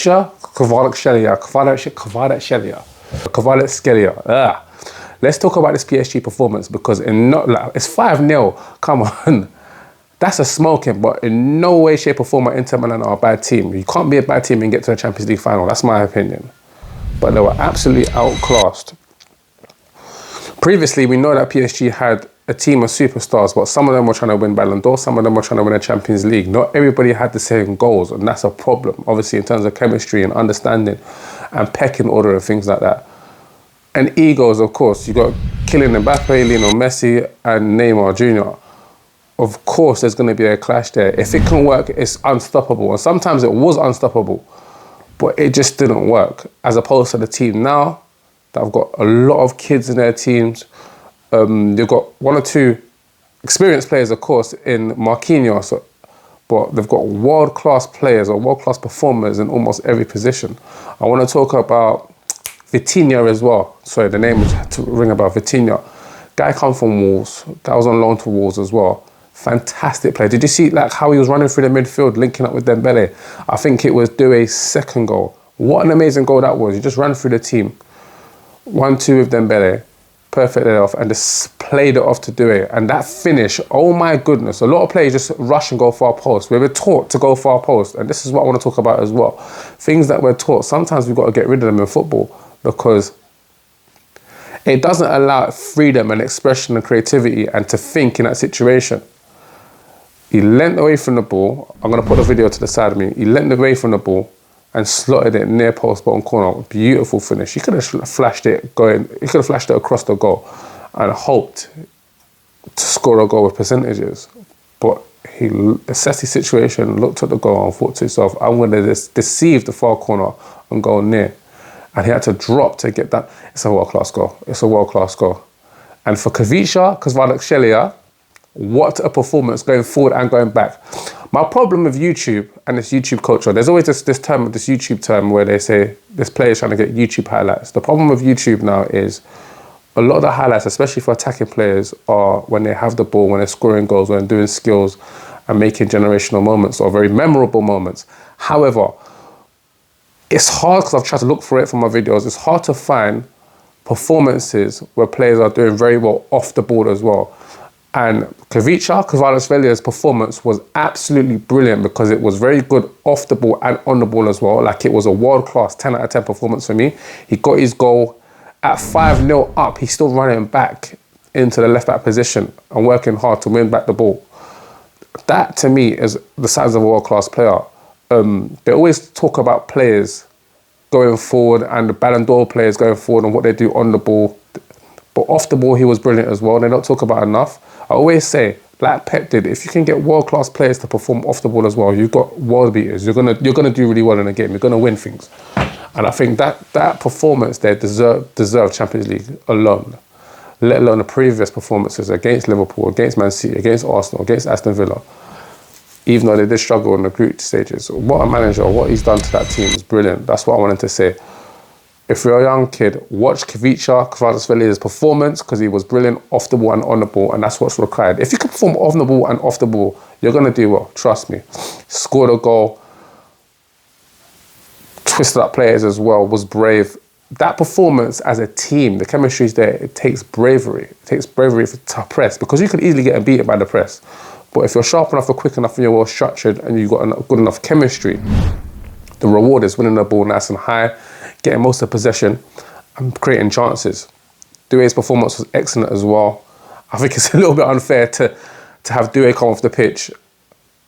Let's talk about this PSG performance because it's 5-0. Come on. That's a smoking, but in no way, shape or form are Inter Milan are a bad team. You can't be a bad team and get to the Champions League final. That's my opinion. But they were absolutely outclassed. Previously, we know that PSG had a team of superstars, but some of them were trying to win Ballon d'Or, some of them were trying to win a Champions League. Not everybody had the same goals, and that's a problem, obviously, in terms of chemistry and understanding and pecking order and things like that. And egos, of course. You got Kylian Mbappe, Lionel Messi, and Neymar Jr. Of course, there's going to be a clash there. If it can work, it's unstoppable. And sometimes it was unstoppable, but it just didn't work. As opposed to the team now, that have got a lot of kids in their teams. They've got one or two experienced players, of course, in Marquinhos, but they've got world-class players or world-class performers in almost every position. I want to talk about Vitinha as well. Sorry, the name had to ring about Vitinha. Guy come from Wolves. Guy was on loan to Wolves as well. Fantastic player. Did you see how he was running through the midfield, linking up with Dembele? I think it was Doué's second goal. What an amazing goal that was. He just ran through the team. 1-2 with Dembele. Perfect it off and just played it off to Doué. And that finish, oh my goodness. A lot of players just rush and go far post. We were taught to go far post. And this is what I want to talk about as well. Things that we're taught, sometimes we've got to get rid of them in football because it doesn't allow freedom and expression and creativity and to think in that situation. He leant away from the ball. I'm going to put the video to the side of me. He leant away from the ball and slotted it near post bottom corner. Beautiful finish. He could have flashed it going. He could have flashed it across the goal and hoped to score a goal with percentages. But he assessed the situation, looked at the goal and thought to himself, I'm going to deceive the far corner and go near. And he had to drop to get that. It's a world-class goal. It's a world-class goal. And for Kvaratskhelia, what a performance going forward and going back. My problem with YouTube and this YouTube culture, there's always this YouTube term where they say this player is trying to get YouTube highlights. The problem with YouTube now is a lot of the highlights, especially for attacking players, are when they have the ball, when they're scoring goals, when they're doing skills and making generational moments or very memorable moments. However, it's hard because I've tried to look for it from my videos. It's hard to find performances where players are doing very well off the ball as well. And Kvaratskhelia performance was absolutely brilliant because it was very good off the ball and on the ball as well. Like it was a world-class 10 out of 10 performance for me. He got his goal at 5-0 up. He's still running back into the left-back position and working hard to win back the ball. That, to me, is the signs of a world-class player. They always talk about players going forward and the Ballon d'Or players going forward and what they do on the ball. But off the ball, he was brilliant as well. They don't talk about enough. I always say, like Pep did, if you can get world-class players to perform off the ball as well, you've got world beaters. You're gonna do really well in a game. You're gonna win things. And I think that performance there deserved Champions League alone, let alone the previous performances against Liverpool, against Man City, against Arsenal, against Aston Villa. Even though they did struggle in the group stages. What a manager, what he's done to that team is brilliant. That's what I wanted to say. If you're a young kid, watch Kvaratskhelia performance because he was brilliant off the ball and on the ball, and that's what's required. If you can perform on the ball and off the ball, you're going to do well, trust me. Scored a goal, twisted up players as well, was brave. That performance as a team, the chemistry is there, it takes bravery. It takes bravery to press because you could easily get beaten by the press. But if you're sharp enough or quick enough and you're well structured and you've got good enough chemistry, the reward is winning the ball nice and high, getting most of the possession and creating chances. Doué's performance was excellent as well. I think it's a little bit unfair to have Doué come off the pitch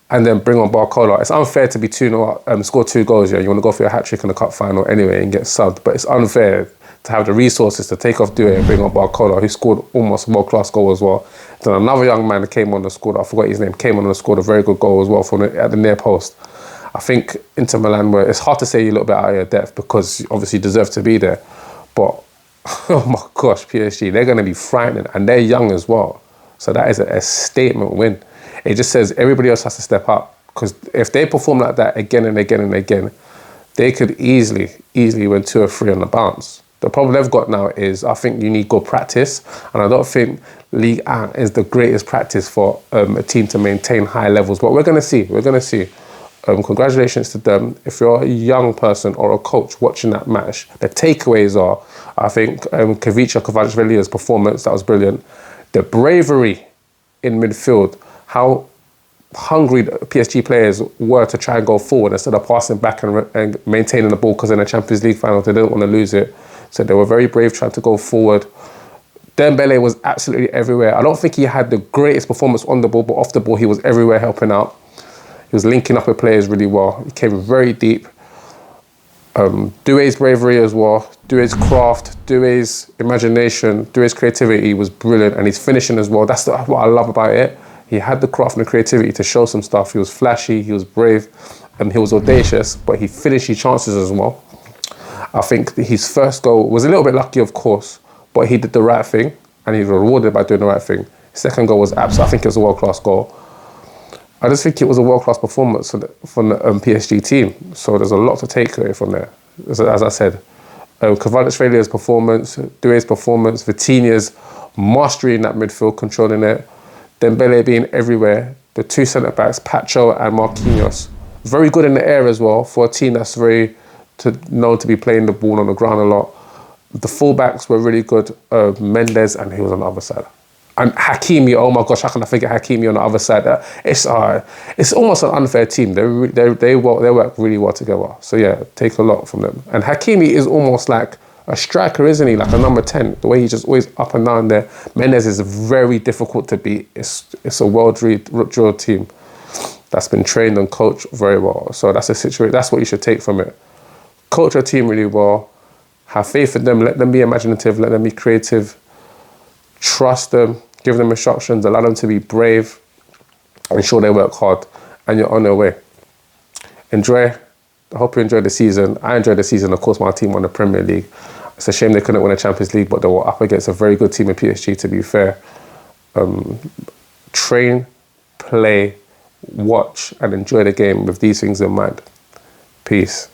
and then bring on Barcola. It's unfair to be 2-0 score 2 goals. Yeah, you want to go for your hat-trick in the cup final anyway and get subbed, but it's unfair to have the resources to take off Doué and bring on Barcola, who scored almost a world-class goal as well. Then another young man that came on and scored, I forgot his name, came on and scored a very good goal as well at the near post. I think Inter Milan it's hard to say you're a little bit out of your depth because obviously you deserve to be there. But, oh my gosh, PSG, they're going to be frightening and they're young as well. So that is a statement win. It just says everybody else has to step up because if they perform like that again and again and again, they could easily win 2 or 3 on the bounce. The problem they've got now is I think you need good practice, and I don't think Ligue 1 is the greatest practice for a team to maintain high levels. But we're going to see. We're going to see. Congratulations to them. If you're a young person or a coach watching that match, the takeaways are, I think, Kavica Kvaratskhelia performance, that was brilliant. The bravery in midfield, how hungry the PSG players were to try and go forward instead of passing back and maintaining the ball, because in the Champions League final they didn't want to lose it. So they were very brave trying to go forward. Dembele was absolutely everywhere. I don't think he had the greatest performance on the ball, but off the ball he was everywhere helping out. He was linking up with players really well. He came very deep. Doué's bravery as well, Doué's craft, Doué's imagination, Doué's creativity was brilliant, and his finishing as well. That's what I love about it. He had the craft and the creativity to show some stuff. He was flashy, he was brave, and he was audacious, but he finished his chances as well. I think his first goal was a little bit lucky, of course, but he did the right thing, and he was rewarded by doing the right thing. His second goal was absolute. I think it was a world-class goal. I just think it was a world-class performance from the PSG team. So there's a lot to take away from there. As I said, Kvaratskhelia performance, Doué's performance, Vitinha's mastery in that midfield, controlling it, Dembele being everywhere, the two centre-backs, Pacho and Marquinhos, very good in the air as well for a team that's very known to be playing the ball on the ground a lot. The full-backs were really good, Mendes, and he was on the other side. And Hakimi, oh my gosh, how can I forget Hakimi on the other side? It's almost an unfair team. They work really well together. So yeah, take a lot from them. And Hakimi is almost like a striker, isn't he? Like a number 10. The way he's just always up and down there. Mendes is very difficult to beat. It's a well-drilled team that's been trained and coached very well. So that's a situation. That's what you should take from it. Coach your team really well. Have faith in them. Let them be imaginative. Let them be creative. Trust them. Give them instructions. Allow them to be brave. Ensure they work hard. And you're on their way. Enjoy. I hope you enjoyed the season. I enjoyed the season. Of course, my team won the Premier League. It's a shame they couldn't win the Champions League, but they were up against a very good team in PSG, to be fair. Train, play, watch, and enjoy the game with these things in mind. Peace.